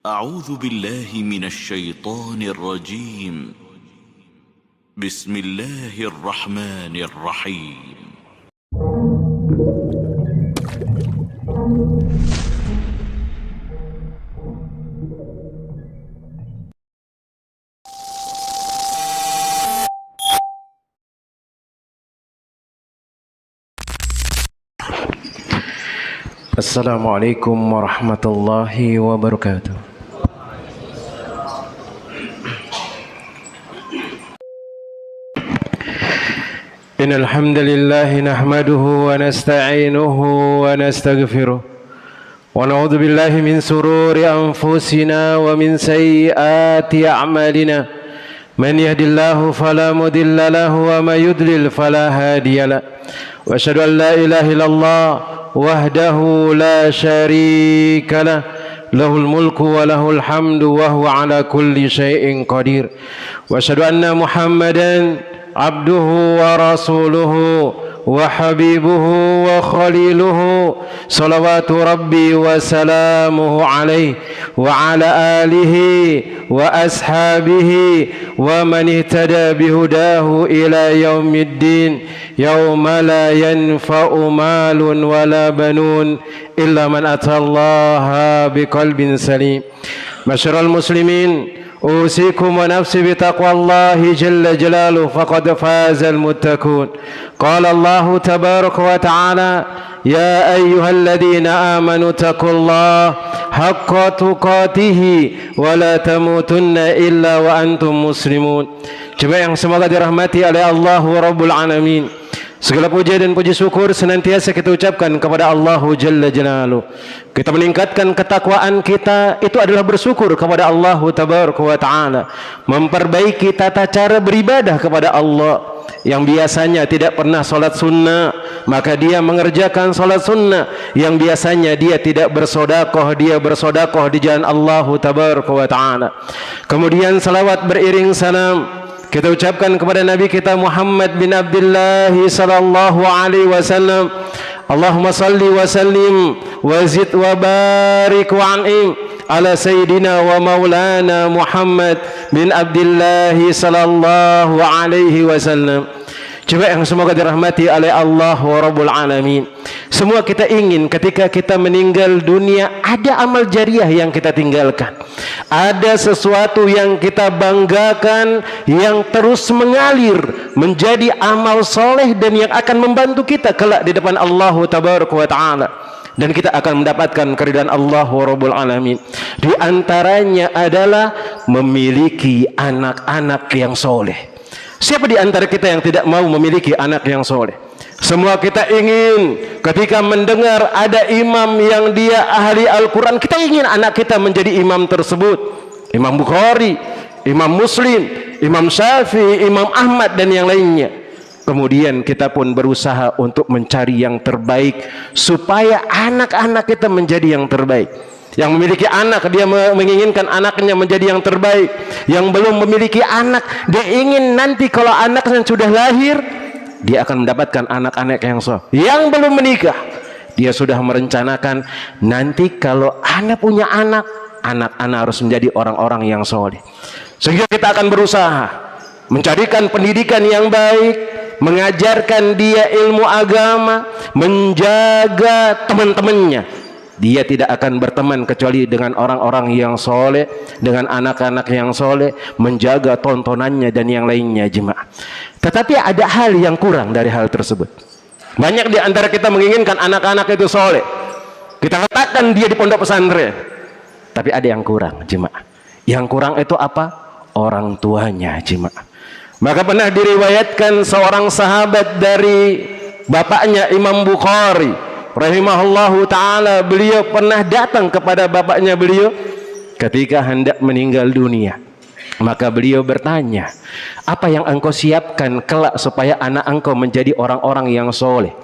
أعوذ بالله من الشيطان الرجيم. بسم الله الرحمن الرحيم. Assalamualaikum warahmatullahi wabarakatuh. Innal hamdalillah nahmaduhu wa nasta'inuhu wa nastaghfiruh wa na'udzu billahi min sururi anfusina wa min sayyiati a'malina. Man yahdihillahu fala mudilla lahu wa may yudlil fala hadiya lahu. Wa asyhadu an la ilaha illallah wahdahu la syarika lah, lahul mulku wa lahul hamdu wa huwa ala kulli syai'in qadir. Wa asyhadu anna Muhammadan abduhu wa rasuluhu wa habibuhu wa khaliluhu, salawatu rabbi wa salamuhu alaihi wa ala alihi wa ashabihi wa man ihtada bihudahu ila yaumiddin, yauma la yanfa'u malun wala banun illa man atallaha biqalbin salim. Masyaral muslimin, أوصيكم ونفسي بتقوى الله جل جلاله فقد فاز المتقون. قال الله تبارك وتعالى: يا أيها الذين آمنوا اتقوا الله حق تقاته ولا تموتن إلا وأنتم مسلمون. Jemaah yang semoga dirahmati oleh Allah Rabbul Alamin. Segala puja dan puji syukur senantiasa kita ucapkan kepada Allah Jalla Jalaluh. Kita meningkatkan ketakwaan kita, itu adalah bersyukur kepada Allah Tabaraka wa Ta'ala. Memperbaiki tata cara beribadah kepada Allah. Yang biasanya tidak pernah salat sunnah, maka dia mengerjakan salat sunnah. Yang biasanya dia tidak bersodakoh, dia bersodakoh di jalan Allah Tabaraka wa Ta'ala. Kemudian salawat beriring salam kita ucapkan kepada Nabi kita Muhammad bin Abdullah sallallahu alaihi wasallam. Allahumma salli wa sallim wa zid wa barik wa an'im ala sayyidina wa maulana Muhammad bin Abdullah sallallahu alaihi wasallam. Coba yang semoga dirahmati oleh Allah Rabbul Alamin. Semua kita ingin ketika kita meninggal dunia ada amal jariah yang kita tinggalkan. Ada sesuatu yang kita banggakan yang terus mengalir menjadi amal soleh dan yang akan membantu kita kelak di depan Allah Tabaraka wa Ta'ala. Dan kita akan mendapatkan keridhaan Allah Rabbul Alamin. Di antaranya adalah memiliki anak-anak yang soleh. Siapa di antara kita yang tidak mau memiliki anak yang soleh? Semua kita ingin ketika mendengar ada imam yang dia ahli Al-Quran, kita ingin anak kita menjadi imam tersebut. Imam Bukhari, Imam Muslim, Imam Syafi'i, Imam Ahmad dan yang lainnya. Kemudian kita pun berusaha untuk mencari yang terbaik supaya anak-anak kita menjadi yang terbaik. Yang memiliki anak, dia menginginkan anaknya menjadi yang terbaik. Yang belum memiliki anak, dia ingin nanti kalau anaknya sudah lahir, dia akan mendapatkan anak-anak yang soleh. Yang belum menikah, dia sudah merencanakan nanti kalau anak punya anak, anak-anak harus menjadi orang-orang yang soleh. Sehingga kita akan berusaha mencarikan pendidikan yang baik, mengajarkan dia ilmu agama, menjaga teman-temannya. Dia tidak akan berteman kecuali dengan orang-orang yang soleh, dengan anak-anak yang soleh, menjaga tontonannya dan yang lainnya jemaah. Tetapi ada hal yang kurang dari hal tersebut. Banyak di antara kita menginginkan anak-anak itu soleh. Kita letakkan dia di pondok pesantren. Tapi ada yang kurang jemaah. Yang kurang itu apa? Orang tuanya jemaah. Maka pernah diriwayatkan seorang sahabat dari bapaknya Imam Bukhari rahimahullahu ta'ala, beliau pernah datang kepada bapaknya beliau ketika hendak meninggal dunia. Maka beliau bertanya, apa yang engkau siapkan kelak supaya anak engkau menjadi orang-orang yang soleh?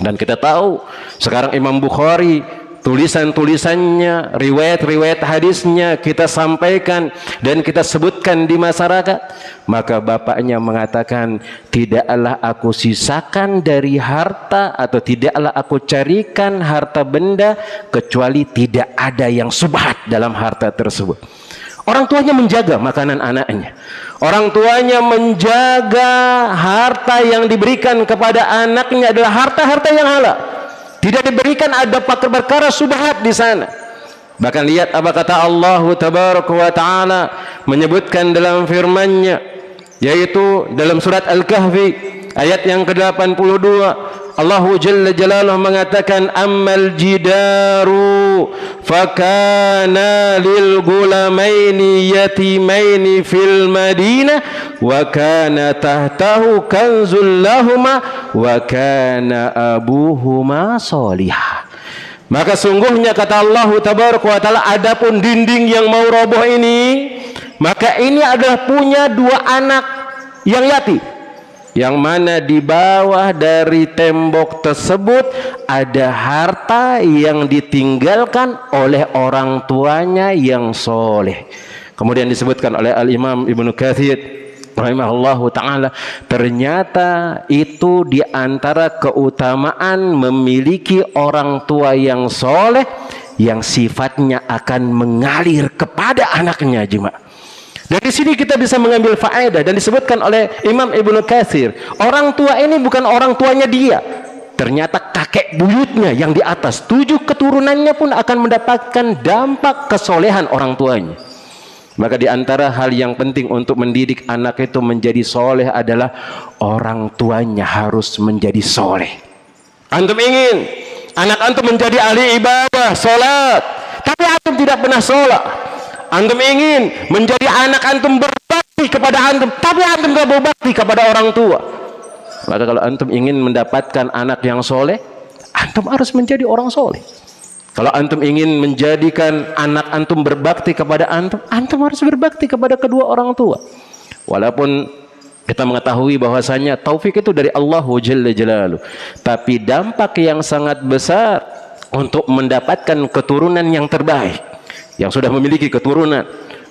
Dan kita tahu sekarang Imam Bukhari tulisan-tulisannya, riwayat-riwayat hadisnya kita sampaikan dan kita sebutkan di masyarakat, maka bapaknya mengatakan, tidaklah aku sisakan dari harta atau tidaklah aku carikan harta benda kecuali tidak ada yang subhat dalam harta tersebut. Orang tuanya menjaga makanan anaknya, orang tuanya menjaga harta yang diberikan kepada anaknya adalah harta-harta yang halal. Tidak diberikan ada perkara subhat di sana. Bahkan lihat apa kata Allah Tabaraka wa Ta'ala menyebutkan dalam firman-Nya, yaitu dalam surat Al-Kahfi ayat yang ke-82. Allah Jalla Jalaluhu mengatakan, ammal jidaru fakana lil gulamaini yatimaini fil madinah wa kana tahtahu kanzul lahuma wa kana abuhuma solihah. Maka sungguhnya kata Allah Tabaraka wa Ta'ala, adapun dinding yang mau roboh ini, maka ini adalah punya dua anak yang yatim, yang mana di bawah dari tembok tersebut ada harta yang ditinggalkan oleh orang tuanya yang soleh. Kemudian disebutkan oleh Al-Imam Ibnu Katsir rahimahullahu ta'ala, ternyata itu diantara keutamaan memiliki orang tua yang soleh yang sifatnya akan mengalir kepada anaknya jemaah. Dari sini kita bisa mengambil faedah, dan disebutkan oleh Imam Ibnu Katsir, orang tua ini bukan orang tuanya dia, ternyata kakek buyutnya yang di atas 7 keturunannya pun akan mendapatkan dampak kesolehan orang tuanya. Maka di antara hal yang penting untuk mendidik anak itu menjadi soleh adalah orang tuanya harus menjadi soleh. Antum ingin anak antum menjadi ahli ibadah, sholat, tapi antum tidak pernah sholat. Antum ingin menjadi anak antum berbakti kepada antum, tapi antum tidak berbakti kepada orang tua. Maka kalau antum ingin mendapatkan anak yang soleh, antum harus menjadi orang soleh. Kalau antum ingin menjadikan anak antum berbakti kepada antum, antum harus berbakti kepada kedua orang tua. Walaupun kita mengetahui bahwasanya taufik itu dari Allah Jalla Jalaluhu, tapi dampak yang sangat besar untuk mendapatkan keturunan yang terbaik, yang sudah memiliki keturunan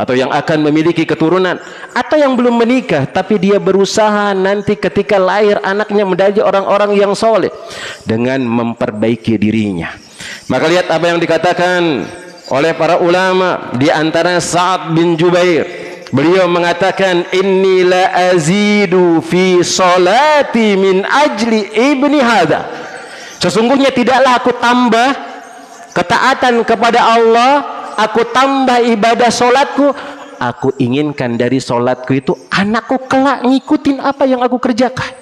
atau yang akan memiliki keturunan, atau yang belum menikah tapi dia berusaha nanti ketika lahir anaknya menjadi orang-orang yang soleh dengan memperbaiki dirinya. Maka lihat apa yang dikatakan oleh para ulama, di antara Sa'ad bin Jubair, beliau mengatakan, inni la azidu fi salati min ajli ibni hadha, sesungguhnya tidaklah aku tambah ketaatan kepada Allah, aku tambah ibadah solatku, aku inginkan dari solatku itu anakku kelak ngikutin apa yang aku kerjakan,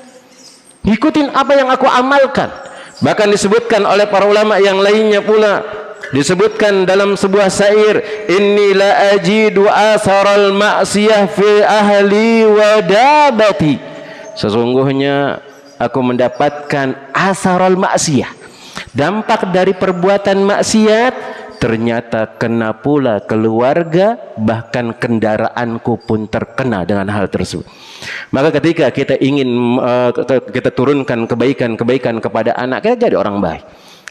ngikutin apa yang aku amalkan. Bahkan disebutkan oleh para ulama yang lainnya pula, disebutkan dalam sebuah syair, inni la ajidu atharal ma'siyah fi ahli wa dabati, sesungguhnya aku mendapatkan atharal ma'siyah, dampak dari perbuatan maksiat, ternyata kena pula keluarga, bahkan kendaraanku pun terkena dengan hal tersebut. Maka ketika kita ingin kita turunkan kebaikan-kebaikan kepada anak kita, jadi orang baik.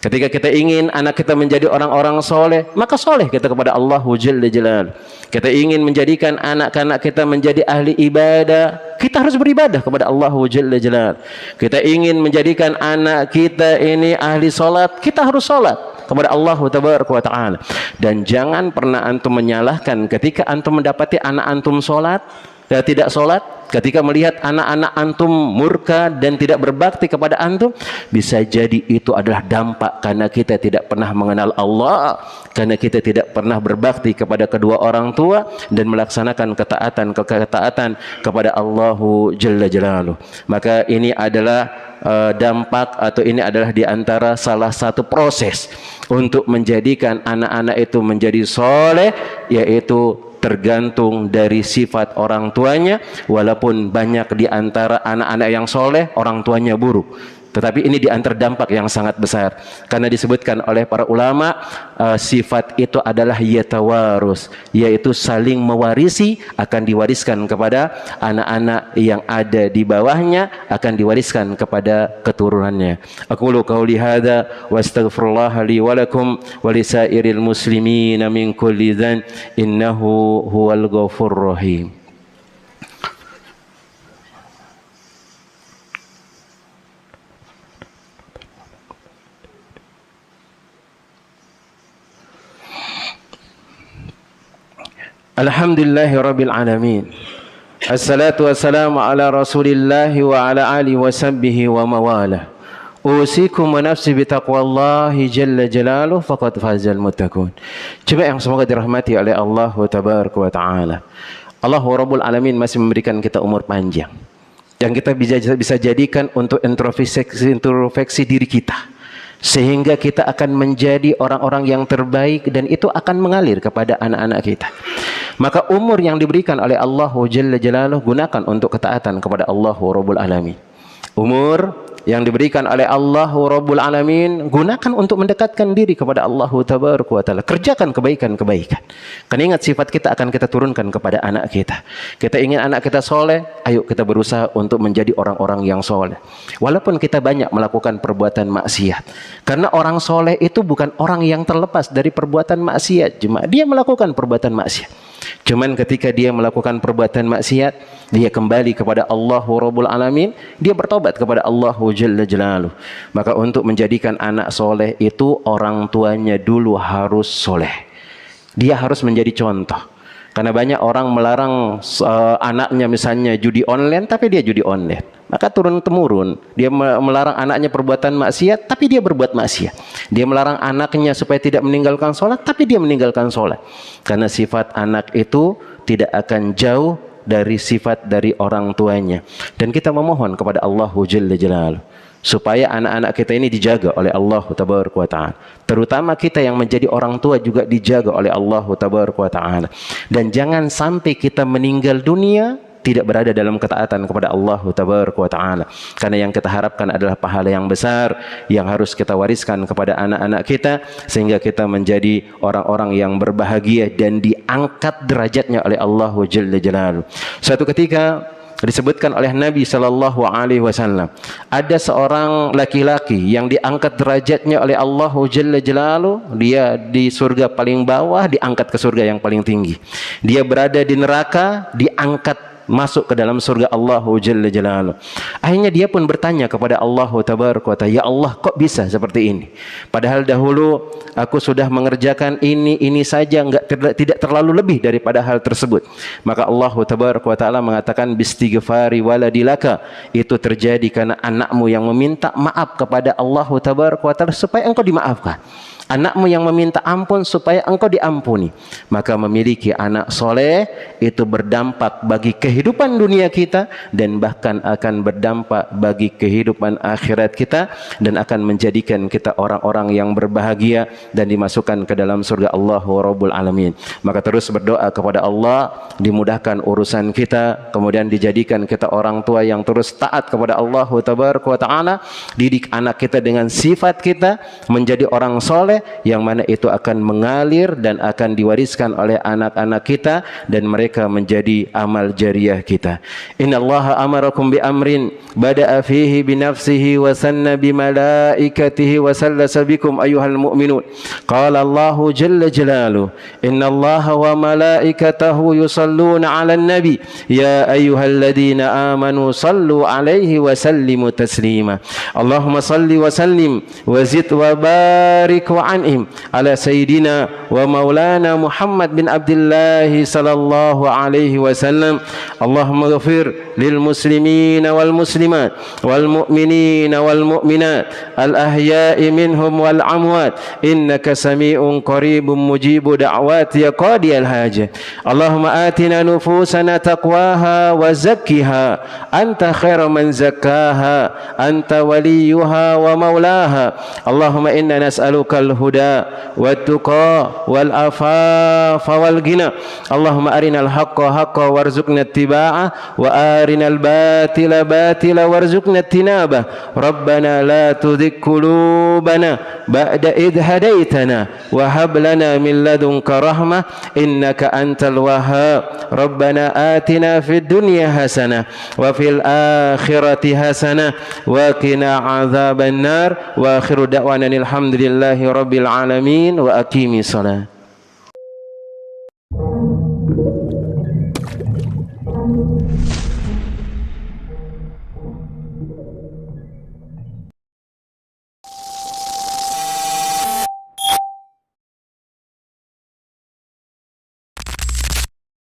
Ketika kita ingin anak kita menjadi orang-orang soleh, maka soleh kita kepada Allah Jalla Jalaluhu. Kita ingin menjadikan anak-anak kita menjadi ahli ibadah, kita harus beribadah kepada Allah Jalla Jalaluhu. Kita ingin menjadikan anak kita ini ahli solat, kita harus solat kepada Allah Tabaraka wa Ta'ala. Dan jangan pernah antum menyalahkan ketika antum mendapati anak antum solat dan tidak solat. Ketika melihat anak-anak antum murka dan tidak berbakti kepada antum, bisa jadi itu adalah dampak karena kita tidak pernah mengenal Allah, karena kita tidak pernah berbakti kepada kedua orang tua dan melaksanakan ketaatan kepada Allah Jalla Jalaluhu. Maka ini adalah dampak, atau ini adalah diantara salah satu proses untuk menjadikan anak-anak itu menjadi soleh, yaitu tergantung dari sifat orang tuanya. Walaupun banyak di antara anak-anak yang soleh orang tuanya buruk, Tetapi ini di antara dampak yang sangat besar, karena disebutkan oleh para ulama sifat itu adalah yatawarus, yaitu saling mewarisi, akan diwariskan kepada anak-anak yang ada di bawahnya, akan diwariskan kepada keturunannya. Aqulu qauli hadza wa astaghfirullah li wa lakum wa lisairil muslimin min kulli dzan innahu huwal ghafurur rahim. Alhamdulillahi rabbil alamin. Assalatu wassalamu ala rasulillahi wa ala alihi wa sahbihi wa mawalah. Usikum wa nafsi bitaqwallahi jalla jalaluh faqad fazal muttaqun. Coba yang semoga dirahmati oleh Allah tabaraka wa ta'ala. Allah rabbul alamin masih memberikan kita umur panjang yang kita bisa jadikan untuk introspeksi diri kita, sehingga kita akan menjadi orang-orang yang terbaik, dan itu akan mengalir kepada anak-anak kita. Maka umur yang diberikan oleh Allah Jalla Jalaluh gunakan untuk ketaatan kepada Allah Rabbul Alamin. Umur yang diberikan oleh Allah Rabbul Alamin gunakan untuk mendekatkan diri kepada Allah Tabaraka wa Ta'ala. Kerjakan kebaikan-kebaikan. Kan ingat, sifat kita akan kita turunkan kepada anak kita. Kita ingin anak kita soleh, ayo kita berusaha untuk menjadi orang-orang yang soleh. Walaupun kita banyak melakukan perbuatan maksiat. Karena orang soleh itu bukan orang yang terlepas dari perbuatan maksiat. Cuma dia melakukan perbuatan maksiat. Cuman ketika dia melakukan perbuatan maksiat, dia kembali kepada Allah Rabbul Alamin, dia bertobat kepada Allah Jalla Jalaluh. Maka untuk menjadikan anak soleh itu, orang tuanya dulu harus soleh. Dia harus menjadi contoh. Karena banyak orang melarang anaknya misalnya judi online, tapi dia judi online. Maka turun-temurun dia melarang anaknya perbuatan maksiat, tapi dia berbuat maksiat. Dia melarang anaknya supaya tidak meninggalkan sholat, tapi dia meninggalkan sholat. Karena sifat anak itu tidak akan jauh dari sifat dari orang tuanya. Dan kita memohon kepada Allah Jalla Jalaluh supaya anak-anak kita ini dijaga oleh Allah Tabaraka wa Ta'ala. Terutama kita yang menjadi orang tua juga dijaga oleh Allah Tabaraka wa Ta'ala. Dan jangan sampai kita meninggal dunia tidak berada dalam ketaatan kepada Allah Tabaraka wa Ta'ala. Karena yang kita harapkan adalah pahala yang besar yang harus kita wariskan kepada anak-anak kita, sehingga kita menjadi orang-orang yang berbahagia dan diangkat derajatnya oleh Allah Jalla Jalaluh. Suatu ketika disebutkan oleh Nabi Sallallahu Alaihi Wasallam, ada seorang laki-laki yang diangkat derajatnya oleh Allah Jalla Jalaluh. Dia di surga paling bawah, diangkat ke surga yang paling tinggi. Dia berada di neraka, diangkat masuk ke dalam surga Allah Jalla Jalaluh. Akhirnya dia pun bertanya kepada Allah Tabaraka wa Ta'ala, ya Allah, kok bisa seperti ini? Padahal dahulu aku sudah mengerjakan ini saja, tidak terlalu lebih daripada hal tersebut. Maka Allah Tabaraka wa Ta'ala mengatakan, bistighfari waladilaka, itu terjadi karena anakmu yang meminta maaf kepada Allah Tabaraka wa Ta'ala supaya engkau dimaafkan. Anakmu yang meminta ampun supaya engkau diampuni. Maka memiliki anak soleh itu berdampak bagi kehidupan dunia kita, dan bahkan akan berdampak bagi kehidupan akhirat kita, dan akan menjadikan kita orang-orang yang berbahagia dan dimasukkan ke dalam surga Allah Rabbul Alamin. Maka terus berdoa kepada Allah, dimudahkan urusan kita, kemudian dijadikan kita orang tua yang terus taat kepada Allah Tabaraka wa Ta'ala. Didik anak kita dengan sifat kita menjadi orang soleh, yang mana itu akan mengalir dan akan diwariskan oleh anak-anak kita, dan mereka menjadi amal jariah kita. Innallaha amarakum bi amrin bada'a fihi bi nafsihi wa sanna bi malaikatihi wa sallasa bikum ayyuhal mu'minun. Qala Allahu jalla jalaluhu, innallaha wa malaikatahu yusalluna 'alan nabi ya ayyuhalladzina amanu sallu 'alaihi wa sallimu taslima. Allahumma salli wa sallim wa zid wa barik wa an'im ala sayyidina wa maulana Muhammad bin Abdullah sallallahu alaihi wasallam. Allahumma ghafir lil muslimina wal muslimat wal mu'minina wal mu'minat al ahya'i minhum wal amwat innaka sami'un qaribun mujibu da'wati ya qadiyal hajat. Allahumma atina nufusana taqwaha wa zakkiha anta khairu man zakkaha anta waliyuha wa maulaha. Allahumma inna nas'aluka al والهدى والتقى والعفاف والغنى اللهم أرنا الحق حقا وارزقنا اتباعه وأرنا الباطل باطلا وارزقنا اجتنابه ربنا لا تزغ قلوبنا بعد إذ هديتنا وهب لنا من لدنك رحمة إنك أنت الوهاب ربنا آتنا في الدنيا حسنة وفي الآخرة حسنة وقنا عذاب النار وآخر دعوانا الحمد لله رب العالمين وأقيم الصلاة